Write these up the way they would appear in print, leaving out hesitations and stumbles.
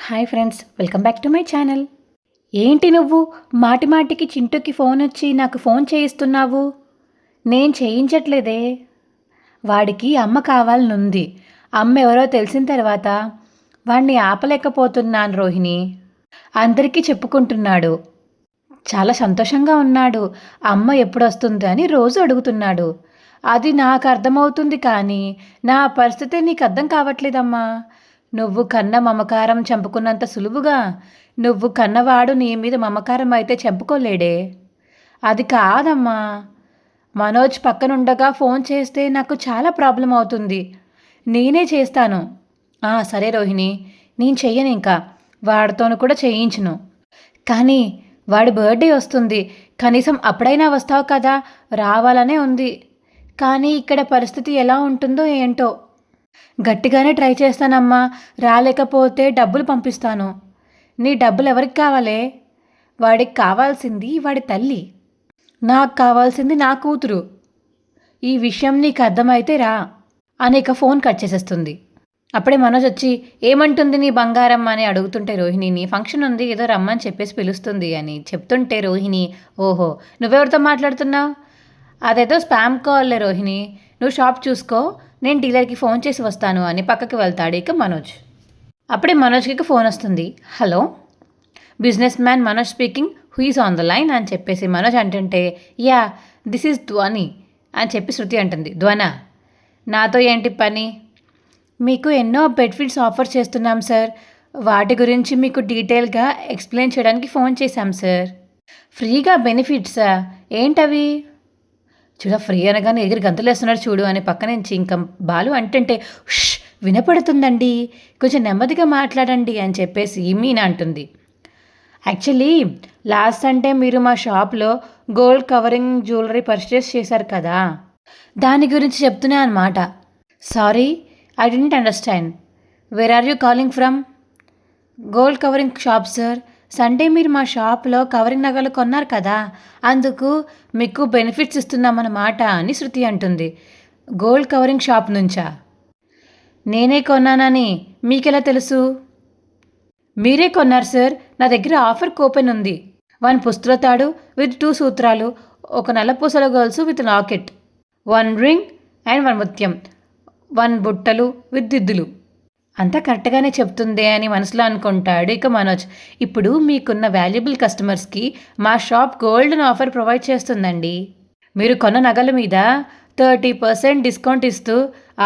Hi friends, welcome back to my channel. ఏంటి నువ్వు మాటి మాటికి చింటూకి ఫోన్ వచ్చి నాకు ఫోన్ చేయిస్తున్నావు? నేను చేయించట్లేదే. వాడికి అమ్మ కావాలనుంది. అమ్మ ఎవరో తెలిసిన తర్వాత వాడిని ఆపలేకపోతున్నాను రోహిణి. అందరికీ చెప్పుకుంటున్నాడు. చాలా సంతోషంగా ఉన్నాడు. అమ్మ ఎప్పుడొస్తుంది అని రోజు అడుగుతున్నాడు. అది నాకు అర్థమవుతుంది, కానీ నా పరిస్థితి నీకు అర్థం కావట్లేదమ్మా. నువ్వు కన్న మమకారం చంపుకున్నంత సులువుగా నువ్వు కన్నవాడు నీ మీద మమకారం అయితే చంపుకోలేడే. అది కాదమ్మా. మనోజ్ పక్కనుండగా ఫోన్ చేస్తే నాకు చాలా ప్రాబ్లం అవుతుంది. నేనే చేస్తాను. సరే రోహిణి, నేను చెయ్యను. ఇంకా వాడితోను కూడా చేయించును. కానీ వాడి బర్త్డే వస్తుంది. కనీసం అప్పుడైనా వస్తావు కదా. రావాలనే ఉంది. కానీ ఇక్కడ పరిస్థితి ఎలా ఉంటుందో ఏంటో. గట్టిగానే ట్రై చేస్తానమ్మా. రాలేకపోతే డబ్బులు పంపిస్తాను. నీ డబ్బులు ఎవరికి కావాలే? వాడికి కావాల్సింది వాడి తల్లి, నాకు కావాల్సింది నా కూతురు. ఈ విషయం నీకు అర్థమైతే రా అనేక ఫోన్ కట్ చేసేస్తుంది. అప్పుడే మనోజ్ వచ్చి ఏమంటుంది నీ బంగారం అని అడుగుతుంటే రోహిణిని ఫంక్షన్ ఉంది, ఏదో రమ్మని చెప్పేసి పిలుస్తుంది అని చెప్తుంటే రోహిణి, ఓహో నువ్వెవరితో మాట్లాడుతున్నావు? అదేదో స్పామ్ కాల్లే రోహిణి, నువ్వు షాప్ చూసుకో, నేను డీలర్కి ఫోన్ చేసి వస్తాను అని పక్కకి వెళ్తాడు ఇక మనోజ్. అప్పుడే మనోజ్కి ఫోన్ వస్తుంది. Hello, business man Manoj speaking, who is on the line అని చెప్పేసి మనోజ్ అంటుంటే, యా దిస్ ఈజ్ ధ్వని అని చెప్పి శృతి అంటుంది. ధ్వన, నాతో ఏంటి పని? మీకు ఎన్నో బెనిఫిట్స్ ఆఫర్ చేస్తున్నాం సార్. వాటి గురించి మీకు డీటెయిల్గా ఎక్స్ప్లెయిన్ చేయడానికి ఫోన్ చేశాం సార్. ఫ్రీగా బెనిఫిట్సా? ఏంటవి? చూడ, ఫ్రీ అనగానే ఎగిరి గంతులేస్తున్నాడు చూడు అని పక్క నుంచి ఇంకా బాలు అంటుంటే, వినపడుతుందండి, కొంచెం నెమ్మదిగా మాట్లాడండి అని చెప్పేసి మీనా అంటుంది. యాక్చువల్లీ లాస్ట్ అంటే మీరు మా షాప్లో గోల్డ్ కవరింగ్ జ్యువెలరీ పర్చేస్ చేశారు కదా, దాని గురించి చెప్తున్నా అనమాట. Sorry, I don't understand. Where are you calling from? Gold covering shop sir. Sunday మీరు మా షాప్లో కవరింగ్ నగలు కొన్నారు కదా, అందుకు మీకు బెనిఫిట్స్ ఇస్తున్నామన్నమాట అని శృతి అంటుంది. గోల్డ్ కవరింగ్ షాప్ నుంచా? నేనే కొన్నానని మీకెలా తెలుసు? మీరే కొన్నారు సార్. నా దగ్గర ఆఫర్ కూపన్ ఉంది. 1 పుస్తల తాడు విత్ 2 సూత్రాలు, ఒక నల్లపూసల గొలుసు విత్ లాకెట్, 1 రింగ్ అండ్ 1 ముత్యం, 1 బుట్టలు విత్ దిద్దులు. అంతా కరెక్ట్గానే చెప్తుందే అని మనసులో అనుకుంటాడు ఇక మనోజ్. ఇప్పుడు మీకున్న వాల్యుబుల్ కస్టమర్స్కి మా షాప్ గోల్డెన్ ఆఫర్ ప్రొవైడ్ చేస్తుందండి. మీరు కొన్న నగల మీద 30% డిస్కౌంట్ ఇస్తూ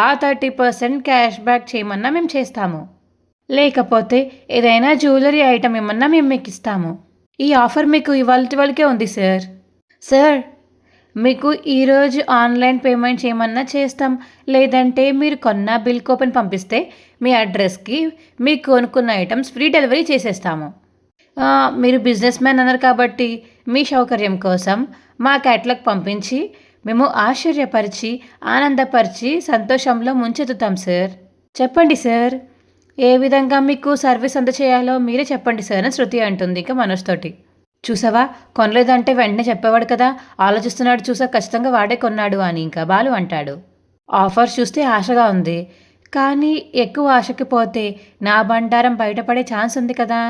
ఆ 30% క్యాష్ బ్యాక్ చేయమన్నా మేము చేస్తాము. లేకపోతే ఏదైనా జ్యువెలరీ ఐటమ్ ఏమన్నా మేము మీకు ఇస్తాము. ఈ ఆఫర్ మీకు ఇవాళకే ఉంది సార్. సార్, మీకు ఈరోజు ఆన్లైన్ పేమెంట్ చేయమన్నా చేస్తాం, లేదంటే మీరు కొన్న బిల్ కూపన్ పంపిస్తే మీ అడ్రస్కి మీకు కొనుక్కున్న ఐటమ్స్ ఫ్రీ డెలివరీ చేసేస్తాము. మీరు బిజినెస్ మ్యాన్ అన్నారు కాబట్టి మీ సౌకర్యం కోసం మా క్యాట్లాగ్ పంపించి మేము ఆశ్చర్యపరిచి ఆనందపరిచి సంతోషంలో ముంచెత్తుతాం సార్. చెప్పండి సార్, ఏ విధంగా మీకు సర్వీస్ అందచేయాలో మీరే చెప్పండి సార్ అని శృతి అంటుంది ఇక మనోజ్ తోటి. చూసావా, కొనలేదంటే వెంటనే చెప్పేవాడు కదా, ఆలోచిస్తున్నాడు చూసా, ఖచ్చితంగా వాడే కొన్నాడు అని ఇంకా బాలు అంటాడు. ఆఫర్ చూస్తే ఆశగా ఉంది, కానీ ఎక్కువ ఆశకి పోతే నా బండారం బయటపడే ఛాన్స్ ఉంది కదా,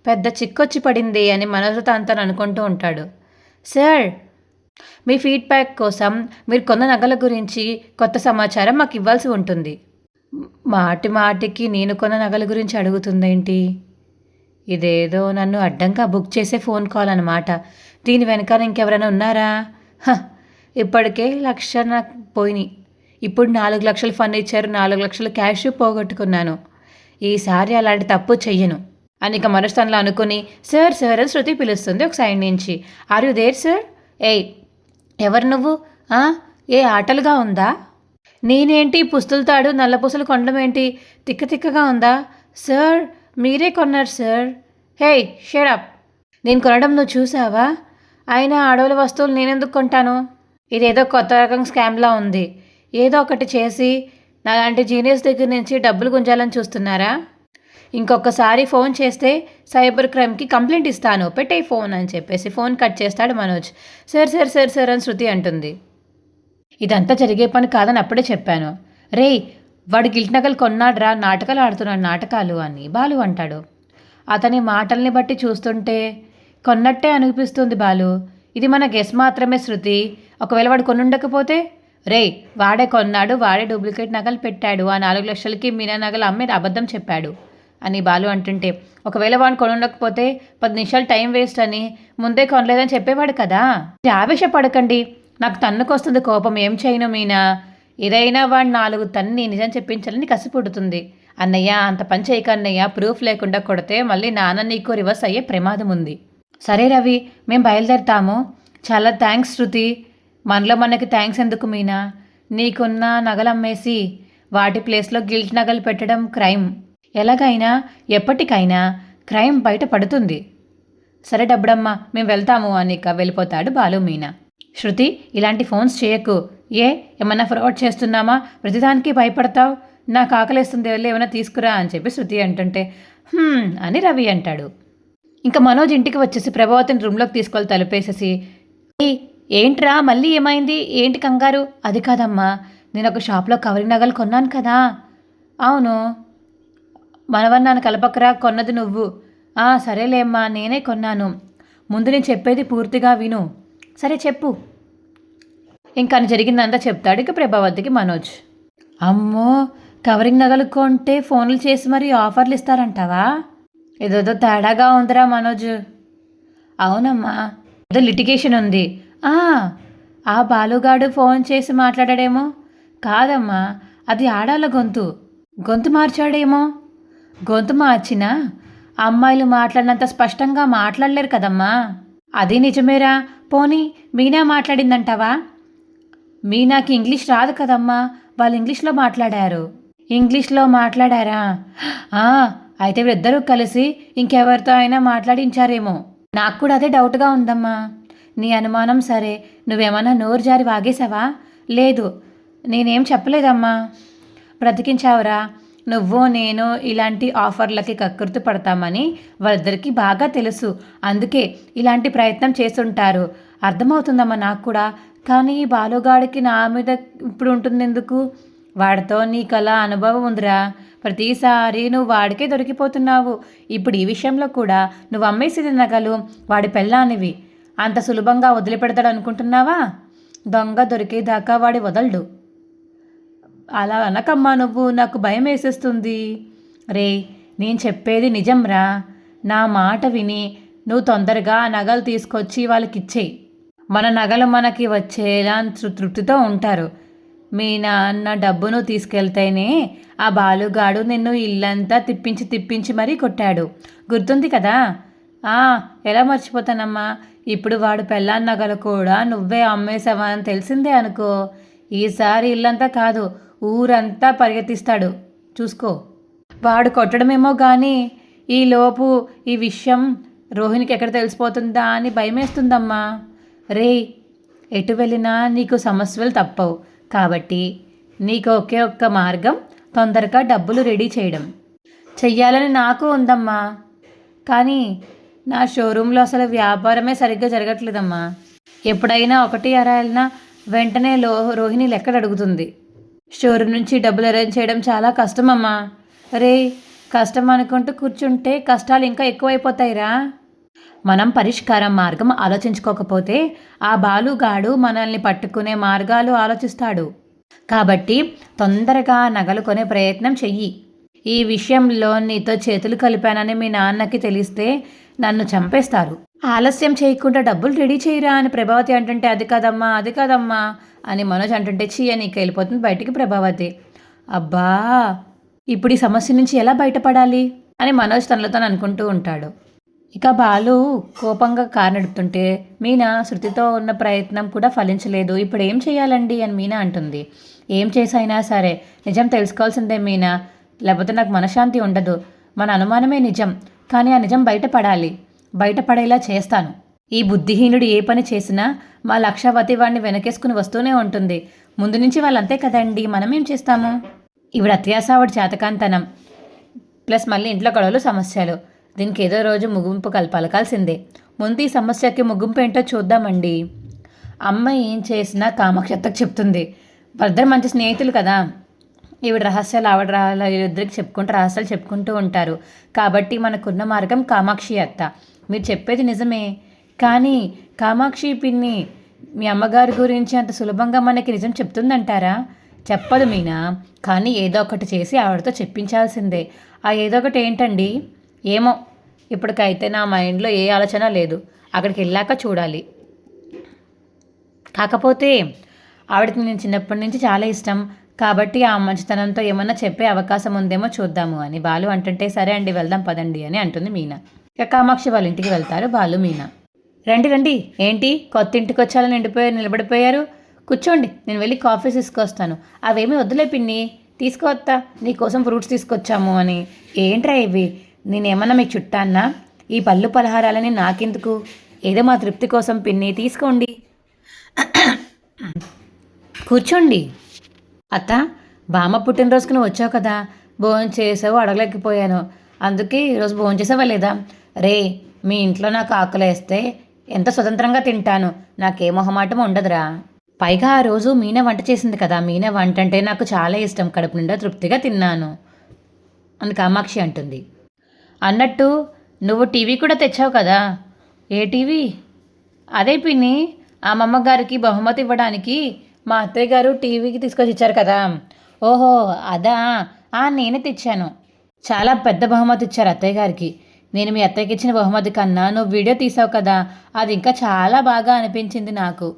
పెద్ద చిక్కొచ్చి పడింది అని మనోజ్తో అంతా అనుకుంటూ ఉంటాడు. సార్, మీ ఫీడ్బ్యాక్ కోసం మీరు కొన్న నగల గురించి కొత్త సమాచారం మాకు ఇవ్వాల్సి ఉంటుంది. మాటి మాటికి నేను కొన్న నగల గురించి అడుగుతుందేంటి? ఇదేదో నన్ను అడ్డంగా బుక్ చేసే ఫోన్ కాల్ అనమాట. దీని వెనకాల ఇంకెవరైనా ఉన్నారా? ఇప్పటికే 1,00,000 నాకు పోయినాయి. ఇప్పుడు 4 లక్షల ఫర్నిచర్, 4 లక్షల క్యాష్ పోగొట్టుకున్నాను. ఈసారి అలాంటి తప్పు చెయ్యను అని ఇక మనస్తనంలో అనుకుని, సార్ సార్ అని శృతి పిలుస్తుంది ఒక సైడ్ నుంచి. Are you there sir? ఏయ్, ఎవరు నువ్వు? ఏ ఆటలుగా ఉందా? నేనేంటి పుస్తులు తాడు నల్లపూసలు కొనడం ఏంటి? తిక్కగా ఉందా? సార్, మీరే కొన్నారు సార్. హే, షట్ అప్. నేను కొనడం నువ్వు చూసావా? అయినా ఆడవాళ్ళ వస్తువులు నేనెందుకు కొంటాను? ఇదేదో కొత్త రకం స్కామ్లా ఉంది. ఏదో ఒకటి చేసి నాలాంటి జీనియస్ దగ్గర నుంచి డబ్బులు గుంజాలని చూస్తున్నారా? ఇంకొకసారి ఫోన్ చేస్తే సైబర్ క్రైమ్కి కంప్లైంట్ ఇస్తాను, పెట్టే ఫోన్ అని చెప్పేసి ఫోన్ కట్ చేస్తాడు Manoj. Sir sir sir sir అని శృతి అంటుంది. ఇదంతా జరిగే పని కాదని అప్పుడే చెప్పాను. రే, వాడు గిల్ట్ నగలు కొన్నాడ్రా, నాటకాలు ఆడుతున్నాడు నాటకాలు అని బాలు అంటాడు. అతని మాటల్ని బట్టి చూస్తుంటే కొన్నట్టే అనిపిస్తుంది బాలు. ఇది మన గెస్ మాత్రమే శృతి. ఒకవేళ వాడు కొనుండకపోతే, రే వాడే కొన్నాడు, వాడే డూప్లికేట్ నగలు పెట్టాడు, ఆ 4 లక్షలకి మీనా నగలు అమ్మి అబద్ధం చెప్పాడు అని బాలు అంటుంటే, ఒకవేళ వాడిని కొనుండకపోతే 10 నిమిషాలు టైం వేస్ట్ అని ముందే కొనలేదని చెప్పేవాడు కదా. ఆవేశపడకండి, నాకు తన్నుకొస్తుంది కోపం. ఏం చేయను మీనా, ఏదైనా వాడు 4 తన్ని నిజం చెప్పించాలని కసి పుడుతుంది. అన్నయ్య అంత పని చేయక అన్నయ్య, ప్రూఫ్ లేకుండా కొడితే మళ్ళీ నాన్న నీకు రివర్స్ అయ్యే ప్రమాదం ఉంది. సరే రవి, మేము బయలుదేరుతాము. చాలా థ్యాంక్స్ శృతి. మనలో మనకి థ్యాంక్స్ ఎందుకు మీనా? నీకున్న నగలు అమ్మేసి వాటి ప్లేస్లో గిల్ట్ నగలు పెట్టడం క్రైమ్. ఎలాగైనా ఎప్పటికైనా క్రైమ్ బయట పడుతుంది. సరే డబ్బుడమ్మా, మేము వెళ్తాము అని వెళ్ళిపోతాడు బాలు. మీనా, శృతి ఇలాంటి ఫోన్స్ చేయకు. ఏమన్నా ఫ్రాడ్ చేస్తున్నామా? ప్రతిదానికి భయపడతావు. నాకు ఆకలిస్తుంది, వెళ్ళి ఏమైనా తీసుకురా అని చెప్పి శృతి అంటుంటే అని రవి అంటాడు. ఇంకా మనోజ్ ఇంటికి వచ్చేసి ప్రభావతిని రూమ్లోకి తీసుకెళ్ళి తలుపేసేసి, ఏంట్రా మళ్ళీ ఏమైంది, ఏంటి కంగారు? అది కాదమ్మా, నేను ఒక షాప్లో కవరింగ్ నగలు కొన్నాను కదా. అవును, మనవన్నాను కలపకరా, కొన్నది నువ్వు. సరేలేమ్మా, నేనే కొన్నాను. ముందు నేను చెప్పేది పూర్తిగా విను. సరే చెప్పు. ఇంకా జరిగిందంతా చెప్తాడు ఇక ప్రభావతికి మనోజ్. అమ్మో, కవరింగ్ నగలు కొంటే ఫోన్లు చేసి మరీ ఆఫర్లు ఇస్తారంటావా? ఏదోదో తేడాగా ఉందిరా మనోజ్. అవునమ్మా, ఏదో లిటిగేషన్ ఉంది. ఆ బాలుగాడు ఫోన్ చేసి మాట్లాడాడేమో. కాదమ్మా, అది ఆడాల గొంతు మార్చాడేమో. గొంతు మార్చినా అమ్మాయిలు మాట్లాడినంత స్పష్టంగా మాట్లాడలేరు కదమ్మా. అది నిజమేరా. పోనీ మీనా మాట్లాడిందంటావా? మీనాకి ఇంగ్లీష్ రాదు కదమ్మా, వాళ్ళు ఇంగ్లీష్లో మాట్లాడారు. ఇంగ్లీష్లో మాట్లాడారా? అయితే వీళ్ళిద్దరూ కలిసి ఇంకెవరితో అయినా మాట్లాడించారేమో. నాకు కూడా అదే డౌట్గా ఉందమ్మా. నీ అనుమానం సరే, నువ్వేమన్నా నోరు జారి వాగేశావా? లేదు, నేనేం చెప్పలేదమ్మా. బ్రతికించావురా. నువ్వు నేను ఇలాంటి ఆఫర్లకి కక్కుర్తి పడతామని వాళ్ళిద్దరికీ బాగా తెలుసు. అందుకే ఇలాంటి ప్రయత్నం చేస్తుంటారు. అర్థమవుతుందమ్మా నాకు కూడా. కానీ ఈ బాలుగాడికి నా మీద ఇప్పుడు ఉంటుంది ఎందుకు? వాడితో నీకలా అనుభవం ఉందిరా. ప్రతిసారి నువ్వు వాడికే దొరికిపోతున్నావు. ఇప్పుడు ఈ విషయంలో కూడా నువ్వు అమ్మేసిన నగలు వాడి పెళ్ళానివి. అంత సులభంగా వదిలిపెడతాడు అనుకుంటున్నావా? దొంగ దొరికేదాకా వాడి వదలడు. అలా అనకమ్మా నువ్వు, నాకు భయం వేసేస్తుంది. రే, నేను చెప్పేది నిజంరా. నా మాట విని నువ్వు తొందరగా నగలు తీసుకొచ్చి వాళ్ళకి ఇచ్చేయి. మన నగలు మనకి వచ్చేలా తృప్తితో ఉంటారు. మీ నాన్న డబ్బును తీసుకెళ్తేనే ఆ బాలుగాడు నిన్ను ఇల్లంతా తిప్పించి మరీ కొట్టాడు. గుర్తుంది కదా? ఎలా మర్చిపోతానమ్మా. ఇప్పుడు వాడు పెళ్ళాన్న నగలు కూడా నువ్వే అమ్మేశావా అని తెలిసిందే అనుకో, ఈసారి ఇల్లంతా కాదు ఊరంతా పరిగెత్తిస్తాడు. చూసుకో. వాడు కొట్టడమేమో కానీ ఈలోపు ఈ విషయం రోహిణికి ఎక్కడ తెలిసిపోతుందా అని భయమేస్తుందమ్మా. రే, ఎటు వెళ్ళినా నీకు సమస్యలు తప్పవు. కాబట్టి నీకు ఒకే ఒక్క మార్గం, తొందరగా డబ్బులు రెడీ చేయడం. చెయ్యాలని నాకు ఉందమ్మా, కానీ నా షోరూంలో అసలు వ్యాపారమే సరిగ్గా జరగట్లేదమ్మా. ఎప్పుడైనా ఒకటి అరాయినా వెంటనే రోహిణి లెక్కలు అడుగుతుంది. షోరూమ్ నుంచి డబ్బులు అరేంజ్ చేయడం చాలా కష్టమమ్మా. రే, కష్టం అనుకుంటూ కూర్చుంటే కష్టాలు ఇంకా ఎక్కువైపోతాయిరా. మనం పరిష్కారం మార్గం ఆలోచించుకోకపోతే ఆ బాలుగాడు మనల్ని పట్టుకునే మార్గాలు ఆలోచిస్తాడు. కాబట్టి తొందరగా నగలు కొనే ప్రయత్నం చెయ్యి. ఈ విషయంలో నీతో చేతులు కలిపానని మీ నాన్నకి తెలిస్తే నన్ను చంపేస్తారు. ఆలస్యం చేయకుండా డబ్బులు రెడీ చేయరా అని ప్రభావతి అంటుంటే, అది కాదమ్మా అని మనోజ్ అంటుంటే, నీకు వెళ్ళిపోతుంది బయటికి ప్రభావతి. అబ్బా, ఇప్పుడు ఈ సమస్య నుంచి ఎలా బయటపడాలి అని మనోజ్ తనలతో అనుకుంటూ ఉంటాడు. ఇక బాలు కోపంగా కారు నడుపుతుంటే మీనా శృతితో ఉన్న ప్రయత్నం కూడా ఫలించలేదు. ఇప్పుడు ఏం చేయాలండి అని మీనా అంటుంది. ఏం చేసైనా సరే నిజం తెలుసుకోవాల్సిందే మీనా, లేకపోతే నాకు మనశ్శాంతి ఉండదు. మన అనుమానమే నిజం, కానీ ఆ నిజం బయటపడేలా చేస్తాను. ఈ బుద్ధిహీనుడు ఏ పని చేసినా మా లక్షావతి వాడిని వెనకేసుకుని వస్తూనే ఉంటుంది. ముందు నుంచి వాళ్ళంతే కదండి, మనమేం చేస్తాము? ఇవిడ అత్యాస, వాడి చేతకాంతనం, ప్లస్ మళ్ళీ ఇంట్లో గొడవలు, సమస్యలు. దీనికి ఏదో రోజు ముగింపు పలకాల్సిందే. ముందు ఈ సమస్యకి ముగింపు ఏంటో చూద్దామండి. అమ్మ ఏం చేసినా కామాక్షత్తకు చెప్తుంది. వాళ్ళిద్దరు మంచి స్నేహితులు కదా. ఈవిడ రహస్యాలు ఆవిడ వీళ్ళిద్దరికి చెప్పుకుంటూ రహస్యాలు చెప్పుకుంటూ ఉంటారు. కాబట్టి మనకున్న మార్గం కామాక్షి అత్త. మీరు చెప్పేది నిజమే, కానీ కామాక్షి పిన్ని మీ అమ్మగారి గురించి అంత సులభంగా మనకి నిజం చెప్తుందంటారా? చెప్పదు మీనా, కానీ ఏదో ఒకటి చేసి ఆవిడతో చెప్పించాల్సిందే. ఆ ఏదో ఒకటి ఏంటండి? ఏమో, ఇప్పటికైతే నా మైండ్లో ఏ ఆలోచన లేదు. అక్కడికి వెళ్ళాక చూడాలి. కాకపోతే ఆవిడకి నేను చిన్నప్పటి నుంచి చాలా ఇష్టం, కాబట్టి ఆ మంచితనంతో ఏమన్నా చెప్పే అవకాశం ఉందేమో చూద్దాము అని బాలు అంటుంటే, సరే అండి వెళ్దాం పదండి అని అంటుంది మీనా. ఇక కామాక్షి వాళ్ళ ఇంటికి వెళ్తారు బాలు మీనా. రండి రండి, ఏంటి కొత్త ఇంటికి వచ్చాలని నిలబడిపోయారు? కూర్చోండి, నేను వెళ్ళి కాఫీ తీసుకొస్తాను. అవేమీ వద్దులే పిన్ని, తీసుకువస్తా, నీకోసం ఫ్రూట్స్ తీసుకొచ్చాము అని. ఏంట్రా ఇవి, నేనేమన్నా మీకు చుట్టాన్నా? ఈ పళ్ళు పలహారాలని నాకెందుకు, ఏదో మా తృప్తి కోసం పిన్ని, తీసుకోండి. కూర్చోండి. అత్త, బామ్మ పుట్టినరోజుకి నువ్వు వచ్చావు కదా, భోజనం చేసావు అడగలేకపోయాను, అందుకే ఈరోజు భోజనం చేసావా లేదా? రే, మీ ఇంట్లో నాకు ఆకలేస్తే ఎంత స్వతంత్రంగా తింటాను, నాకే మొహమాటం ఉండదురా. పైగా ఆ రోజు మీనా వంట చేసింది కదా, మీనా వంట అంటే నాకు చాలా ఇష్టం, కడుపు నిండా తృప్తిగా తిన్నాను అని కామాక్షి అంటుంది. అన్నట్టు నువ్వు టీవీ కూడా తెచ్చావు కదా, ఏ టీవీ? అదే పిన్ని, ఆ అమ్మగారికి బహుమతి ఇవ్వడానికి మా అత్తయ్య గారు టీవీకి తీసుకొచ్చి ఇచ్చారు కదా. ఓహో అదా, నేనే తెచ్చాను. చాలా పెద్ద బహుమతి ఇచ్చారు అత్తయ్య గారికి. నేను మీ అత్తయ్యకి ఇచ్చిన బహుమతి కన్నా నువ్వు వీడియో తీసావు కదా, అది ఇంకా చాలా బాగా అనిపించింది నాకు.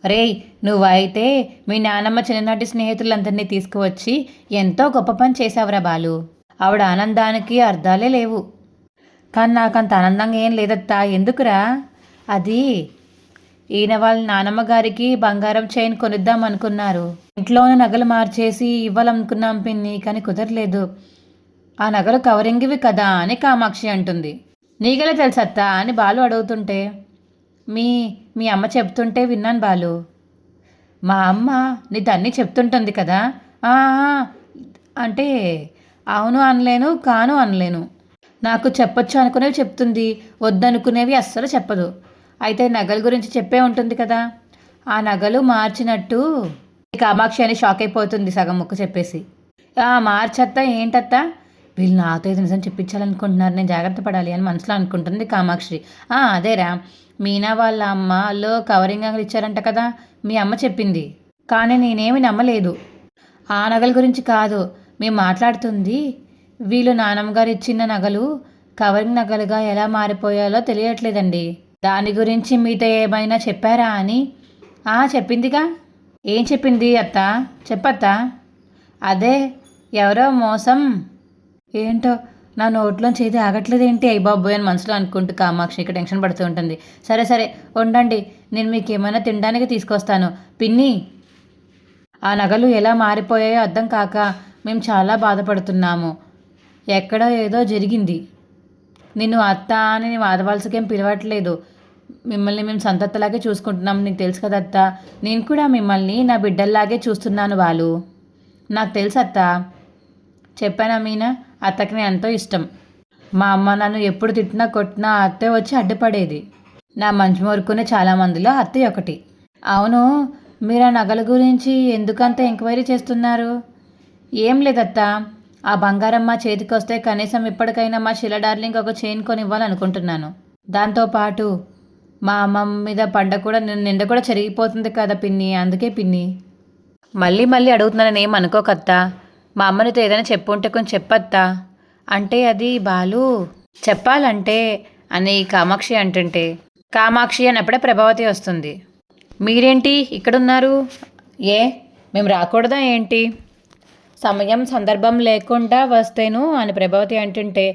రేయ్, నువ్వైతే మీ నానమ్మ చిన్ననాటి స్నేహితులందరినీ తీసుకువచ్చి ఎంతో గొప్ప పని చేసావురా బాలు. ఆవిడ ఆనందానికి అర్థాలే లేవు. కానీ నాకు అంత ఆనందంగా ఏం లేదత్తా. ఎందుకురా? అది ఈయన వాళ్ళ నానమ్మ గారికి బంగారం చైన్ కొనిద్దాం అనుకున్నారు. ఇంట్లోనే నగలు మార్చేసి ఇవ్వాలనుకున్నాం పిన్ని, కానీ కుదరలేదు. ఆ నగలు కవరింగివి కదా అని కామాక్షి అంటుంది. నీకెలా తెలుసత్తా అని బాలు అడుగుతుంటే, మీ మీ అమ్మ చెప్తుంటే విన్నాను బాలు. మా అమ్మ నీతో అన్నీ చెప్తుంటుంది కదా. అంటే అవును అనలేను, కాను అనలేను. నాకు చెప్పొచ్చు అనుకునేవి చెప్తుంది, వద్దనుకునేవి అస్సలు చెప్పదు. అయితే నగల గురించి చెప్పే ఉంటుంది కదా, ఆ నగలు మార్చినట్టు. కామాక్షి అని షాక్ అయిపోతుంది సగం ముక్క చెప్పేసి. మార్చత్తా ఏంటత్తా, వీళ్ళు నాతో ఇది నిజం చెప్పించాలనుకుంటున్నారు, నేను జాగ్రత్త పడాలి అని మనసులో అనుకుంటుంది కామాక్షి. అదేరా, మీనా వాళ్ళ అమ్మలో కవరింగ్ అంగలు ఇచ్చారంట కదా, మీ అమ్మ చెప్పింది. కానీ నేనేమి నమ్మలేదు. ఆ నగల గురించి కాదు మేము మాట్లాడుతుంది, వీళ్ళు నానమ్మగారు ఇచ్చిన నగలు కవరింగ్ నగలుగా ఎలా మారిపోయాలో తెలియట్లేదండి. దాని గురించి మీతో ఏమైనా చెప్పారా అని. చెప్పిందిగా. ఏం చెప్పింది అత్త, చెప్పత్తా. అదే ఎవరో మోసం. ఏంటో నా నోట్లోంచి ఏది ఆగట్లేదేంటి, అయ్యి బాబోయ్ అని మనసులో అనుకుంటూ కామాక్షికి టెన్షన్ పడుతూ ఉంటుంది. సరే సరే ఉండండి, నేను మీకు ఏమైనా తినడానికి తీసుకొస్తాను. పిన్ని, ఆ నగలు ఎలా మారిపోయాయో అర్థం కాక మేము చాలా బాధపడుతున్నాము. ఎక్కడో ఏదో జరిగింది. నిన్ను అత్త అని నేను ఆదవలసకేం పిలవట్లేదు, మిమ్మల్ని మేము సంతత్తలాగే చూసుకుంటున్నాం, నీకు తెలుసు కదా అత్త. నేను కూడా మిమ్మల్ని నా బిడ్డల్లాగే చూస్తున్నాను బాలు. నాకు తెలుసు అత్త, చెప్పానా మీనా, అత్తకి నేను ఎంతో ఇష్టం. మా అమ్మ నన్ను ఎప్పుడు తిట్టినా కొట్టినా అత్తయ్య వచ్చి అడ్డుపడేది. నా మంచి మొరుకునే చాలామందిలో అత్తయ్య ఒకటి. అవును, మీరు ఆ నగల గురించి ఎందుకంత ఎంక్వైరీ చేస్తున్నారు? ఏం లేదత్తా, ఆ బంగారం మా చేతికి వస్తే కనీసం ఇప్పటికైనా మా శిల డార్లింగ్ ఒక చైన్ కొని ఇవ్వాలనుకుంటున్నాను. దాంతోపాటు మా అమ్మమ్మ మీద పండ కూడా నిండ కూడా చెరిగిపోతుంది కదా పిన్ని, అందుకే పిన్ని. మళ్ళీ మళ్ళీ అడుగుతున్నానని ఏం అనుకోకత్తా, మా అమ్మనితో ఏదైనా చెప్పుంటే కొంచెం చెప్పత్తా. అంటే అది బాలు చెప్పాలంటే అని కామాక్షి అంటుంటే, కామాక్షి అన్నప్పుడే ప్రభావతి వస్తుంది. మీరేంటి ఇక్కడున్నారు? మేము రాకూడదా ఏంటి? సమయం సందర్భం లేకుండా వస్తేను అని ప్రభావతి అంటుంటే,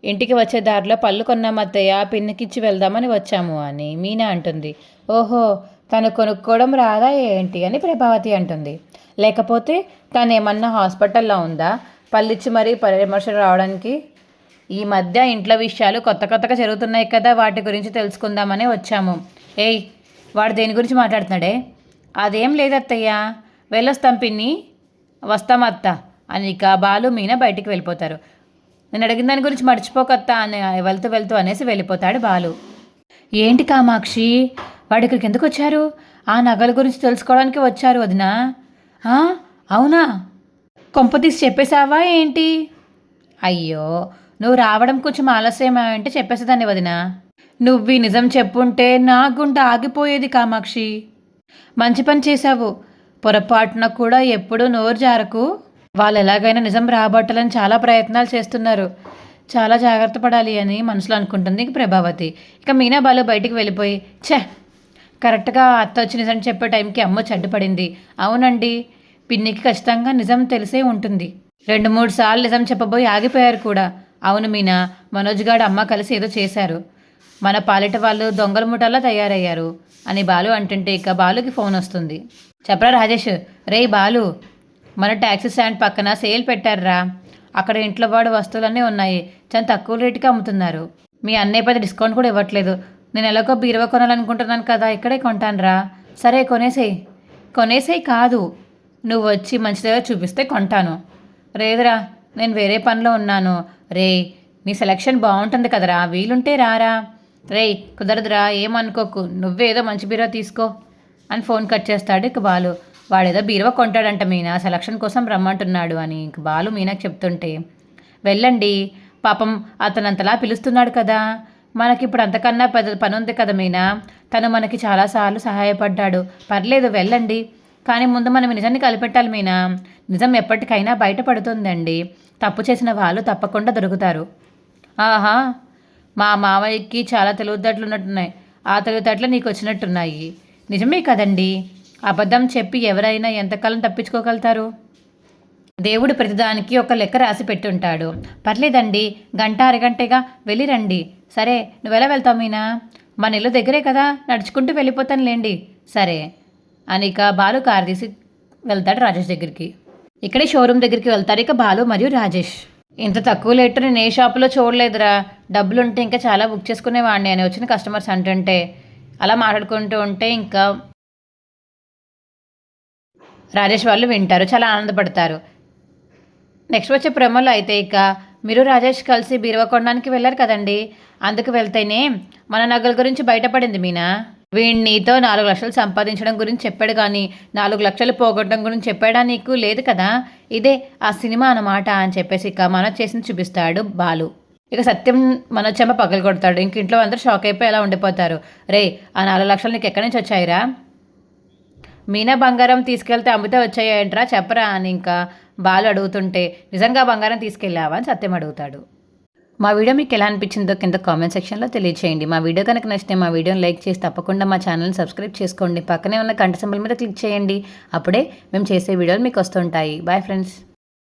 ఇంటికి వచ్చే దారిలో పళ్ళు కొన్నాం అత్తయ్య, పిన్నికిచ్చి వెళ్దామని వచ్చాము అని మీనా అంటుంది. ఓహో, తను కొనుక్కోవడం రాదా ఏంటి అని ప్రభావతి అంటుంది. లేకపోతే తను ఏమన్నా హాస్పిటల్లో ఉందా పళ్ళిచ్చి మరీ పరామర్శలు రావడానికి? ఈ మధ్య ఇంట్లో విషయాలు కొత్త కొత్తగా జరుగుతున్నాయి కదా, వాటి గురించి తెలుసుకుందామని వచ్చాము. వాడు దేని గురించి మాట్లాడుతున్నాడే? అదేం లేదత్తయ్య, వెళ్ళొస్తాం పిన్ని, వస్తామత్త అని ఇక బాలు మీనా బయటికి వెళ్ళిపోతారు. నేను అడిగిన దాని గురించి మర్చిపోకత్తా అని వెళ్తూ వెళ్తూ అనేసి వెళ్ళిపోతాడు బాలు. ఏంటి కామాక్షి, వాడు ఇక్కడికి ఎందుకు వచ్చారు? ఆ నగల గురించి తెలుసుకోవడానికి వచ్చారు వదినా. అవునా? కొంపతీసి చెప్పేశావా ఏంటి? అయ్యో, నువ్వు రావడం కొంచెం ఆలస్యమా అంటే చెప్పేసేదాన్ని వదిన. నువ్వు ఈ నిజం చెప్పుంటే నా గుండె ఆగిపోయేది కామాక్షి. మంచి పని చేశావు. పొరపాటున కూడా ఎప్పుడూ నోరు జారకు. వాళ్ళు ఎలాగైనా నిజం రాబట్టాలని చాలా ప్రయత్నాలు చేస్తున్నారు. చాలా జాగ్రత్త పడాలి అని మనసులో అనుకుంటుంది ప్రభావతి. ఇక మీనా బాలు బయటికి వెళ్ళిపోయి, ఛే, కరెక్ట్గా అత్త వచ్చి నిజం చెప్పే టైంకి అమ్మ చెడ్డపడింది. అవునండి, పిన్నికి ఖచ్చితంగా నిజం తెలిసే ఉంటుంది. 2-3 సార్లు నిజం చెప్పబోయి ఆగిపోయారు కూడా. అవును మీనా, మనోజ్ గారు అమ్మ కలిసి ఏదో చేశారు. మన పాలిట వాళ్ళు దొంగల ముఠాల్లో తయారయ్యారు అని బాలు అంటుంటే ఇక బాలుకి ఫోన్ వస్తుంది. చెప్పరా రాజేష్. రే బాలు, మన ట్యాక్సీ స్టాండ్ పక్కన సేల్ పెట్టారురా. అక్కడ ఇంట్లో వాడు వస్తువులన్నీ ఉన్నాయి. చాలా తక్కువ రేటుకి అమ్ముతున్నారు. మీ అన్నయ్య పెద్ద డిస్కౌంట్ కూడా ఇవ్వట్లేదు. నేను ఎలాగో బీరువా కొనాలనుకుంటున్నాను కదా, ఇక్కడే కొంటానురా. సరే కొనేసేయి కాదు, నువ్వు వచ్చి మంచి దగ్గర చూపిస్తే కొంటాను. లేదురా, నేను వేరే పనిలో ఉన్నాను. రే, నీ సెలక్షన్ బాగుంటుంది కదరా, వీలుంటే రారా. రే, కుదరదురా, ఏమనుకోకు, నువ్వేదో మంచి బీరువా తీసుకో అని ఫోన్ కట్ చేస్తాడు ఇక బాలు. వాడేదో బీరువా కొంటాడంట మీనా, సెలక్షన్ కోసం రమ్మంటున్నాడు అని ఇంక బాలు మీనాకి చెప్తుంటే, వెళ్ళండి, పాపం అతను అంతలా పిలుస్తున్నాడు కదా, మనకిప్పుడు అంతకన్నా పెద్ద పని ఉంది కదా మీనా, తను మనకి చాలాసార్లు సహాయపడ్డాడు, పర్లేదు వెళ్ళండి. కానీ ముందు మనం నిజాన్ని కలిపెట్టాలి మీనా. నిజం ఎప్పటికైనా బయటపడుతుందండి. తప్పు చేసిన వాళ్ళు తప్పకుండా దొరుకుతారు. ఆహా, మా మావయ్యకి చాలా తెలివితేటలు ఉన్నట్టున్నాయి. ఆ తెలివితేటలు నీకు వచ్చినట్టున్నాయి. నిజమే కదండి, అబద్ధం చెప్పి ఎవరైనా ఎంతకాలం తప్పించుకోగలుగుతారు? దేవుడు ప్రతిదానికి ఒక లెక్క రాసి పెట్టుంటాడు. పర్లేదండి, గంట అరగంటగా వెళ్ళిరండి. సరే, నువ్వెలా వెళ్తావు మీనా? మన ఇల్లు దగ్గరే కదా, నడుచుకుంటూ వెళ్ళిపోతానులేండి. సరే అని ఇక బాలు కారు తీసి వెళ్తాడు రాజేష్ దగ్గరికి. ఇక్కడే షోరూమ్ దగ్గరికి వెళ్తారు ఇక బాలు మరియు రాజేష్. ఇంత తక్కువ లీటర్ నేను ఏ షాపులో చూడలేదురా, డబ్బులుంటే ఇంకా చాలా బుక్ చేసుకునేవాడిని అని వచ్చిన కస్టమర్స్ అంటుంటే అలా మాట్లాడుకుంటూ ఉంటే ఇంకా రాజేష్ వాళ్ళు వింటారు, చాలా ఆనందపడతారు. నెక్స్ట్ వచ్చే ప్రోమోలో అయితే ఇక మీరు రాజేష్ కలిసి బీరువా కొనడానికి వెళ్ళారు కదండి, అందుకు వెళ్తేనే మన నగల గురించి బయటపడింది మీనా. వీడి నీతో 4 లక్షలు సంపాదించడం గురించి చెప్పాడు, కానీ 4 లక్షలు పోగొట్టడం గురించి చెప్పాడా నీకు? లేదు కదా, ఇదే ఆ సినిమా అన్నమాట అని చెప్పేసి ఇక మనోజ్ చేసింది చూపిస్తాడు బాలు. ఇక సత్యం మనోజ్ చెంప పగలు కొడతాడు. ఇంక ఇంట్లో అందరూ షాక్ అయిపోయి అలా ఉండిపోతారు. రే, ఆ 4 లక్షలు నీకు ఎక్కడి నుంచి వచ్చాయిరా? మీనా బంగారం తీసుకెళ్తే అమ్మితే వచ్చాయంట్రా, చెప్పరా అని ఇంకా బాలు అడుగుతుంటే, నిజంగా బంగారం తీసుకెళ్ళావా అని సత్యం అడుగుతాడు. మా వీడియో మీకు ఎలా అనిపించిందో కింద కామెంట్ సెక్షన్లో తెలియచేయండి. మా వీడియో కనుక నచ్చితే మా వీడియోని లైక్ చేసి తప్పకుండా మా ఛానల్ని సబ్స్క్రైబ్ చేసుకోండి. పక్కనే ఉన్న గంట సింబల్ మీద క్లిక్ చేయండి. అప్పుడే మేము చేసే వీడియోలు మీకు వస్తుంటాయి. Bye friends.